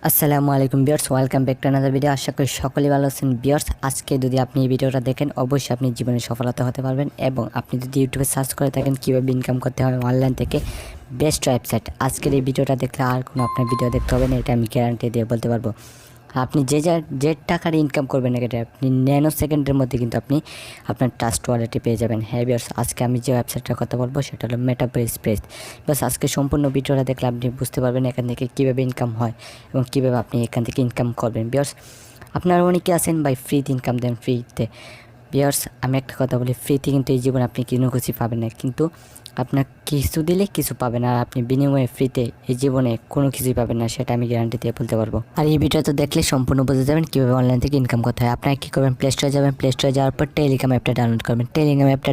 আসসালামু আলাইকুম viewers, welcome back to another video. আশা করি সকলেই ভালো আছেন ভিউয়ার্স। আজকে যদি আপনি এই ভিডিওটা দেখেন অবশ্যই আপনি জীবনে সফলতা হতে পারবেন। এবং আপনি যদি ইউটিউবে সার্চ করে থাকেন কীভাবে ইনকাম করতে হয় অনলাইন থেকে বেস্ট ওয়েবসাইট, আজকের এই ভিডিওটা দেখলে আর কোনো আপনার ভিডিও দেখতে হবে না, এটা আমি গ্যারান্টি দিয়ে বলতে পারবো। আপনি যে টাকার ইনকাম করবেন না এটা আপনি ন্যানো সেকেন্ডের মধ্যে কিন্তু আপনি আপনার ট্রাস্ট ওয়ালেটে পেয়ে যাবেন। হ্যাঁ ভিউয়ার্স, আজকে আমি যে ওয়েবসাইটটার কথা বলবো সেটা হলো মেটাপ্রেস। বাস আজকে সম্পূর্ণ ভিডিওটা দেখলে আপনি বুঝতে পারবেন এখান থেকে কীভাবে ইনকাম হয় এবং কীভাবে আপনি এখান থেকে ইনকাম করবেন। ভিউয়ার্স, আপনারা অনেকে আছেন ভাই ফ্রিতে ইনকাম দেন ফ্রিতে। ভিউয়ার্স, আমি একটা কথা বলি, ফ্রিতে কিন্তু এই জীবনে আপনি কোনো কিছু পাবেন না, কিন্তু আপনার কিছু দিলে কিছু পাবেন, আর আপনি বিনিময়ে ফ্রিতে এই জীবনে কোনো কিছুই পাবেন না, সেটা আমি গ্যারান্টি দিয়ে বলতে পারবো। আর এই ভিডিওটা দেখলে সম্পূর্ণ বুঝে যাবেন কীভাবে অনলাইন থেকে ইনকাম করতে হয়। আপনারা কী করবেন, প্লে স্টোরে যাবেন, প্লে স্টোরে যাওয়ার পর টেলিগ্রাম অ্যাপটা ডাউনলোড করবেন। টেলিগ্রাম অ্যাপটা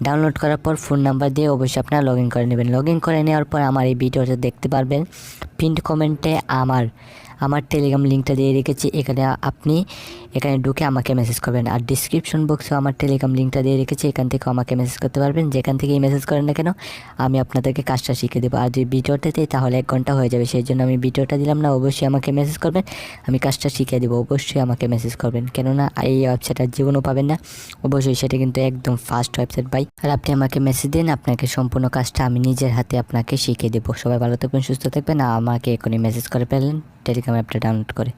ডাউনলোড করার পর ফোন নাম্বার দিয়ে অবশ্যই আপনারা লগ ইন করে নেবেন। লগ ইন করে নেওয়ার পর আমার এই ভিডিওটা দেখতে পারবেন, পিন্ড কমেন্টে আমার টেলিগ্রাম লিঙ্কটা দিয়ে রেখেছি, এখানে ঢুকে আমাকে মেসেজ করবেন। আর ডিসক্রিপশন বক্সেও আমার টেলিগ্রাম লিঙ্কটা দিয়ে রেখেছি, এখান থেকে আমাকে মেসেজ করতে পারবেন। যেখান থেকেই মেসেজ করেন না কেন আমি আপনাদেরকে কাজটা শিখে দেবো। আর যদি ভিডিওটাতে তাহলে 1 ঘন্টা হয়ে যাবে, সেই জন্য আমি ভিডিওটা দিলাম না। অবশ্যই আমাকে মেসেজ করবেন, আমি কাজটা শিখিয়ে দেবো। অবশ্যই আমাকে মেসেজ করবেন, কেননা এই ওয়েবসাইটটা জীবনও পাবেন না। অবশ্যই সেটা কিন্তু একদম ফাস্ট ওয়েবসাইট ভাই। আর আপনি আমাকে মেসেজ দিন, আপনাকে সম্পূর্ণ কাজটা আমি নিজের হাতে আপনাকে শিখিয়ে দেবো। সবাই ভালো থাকবেন, সুস্থ থাকবেন। আমাকে এখনই মেসেজ করে ফেললেন টেলিগ্রাম অ্যাপটা ডাউনলোড করে।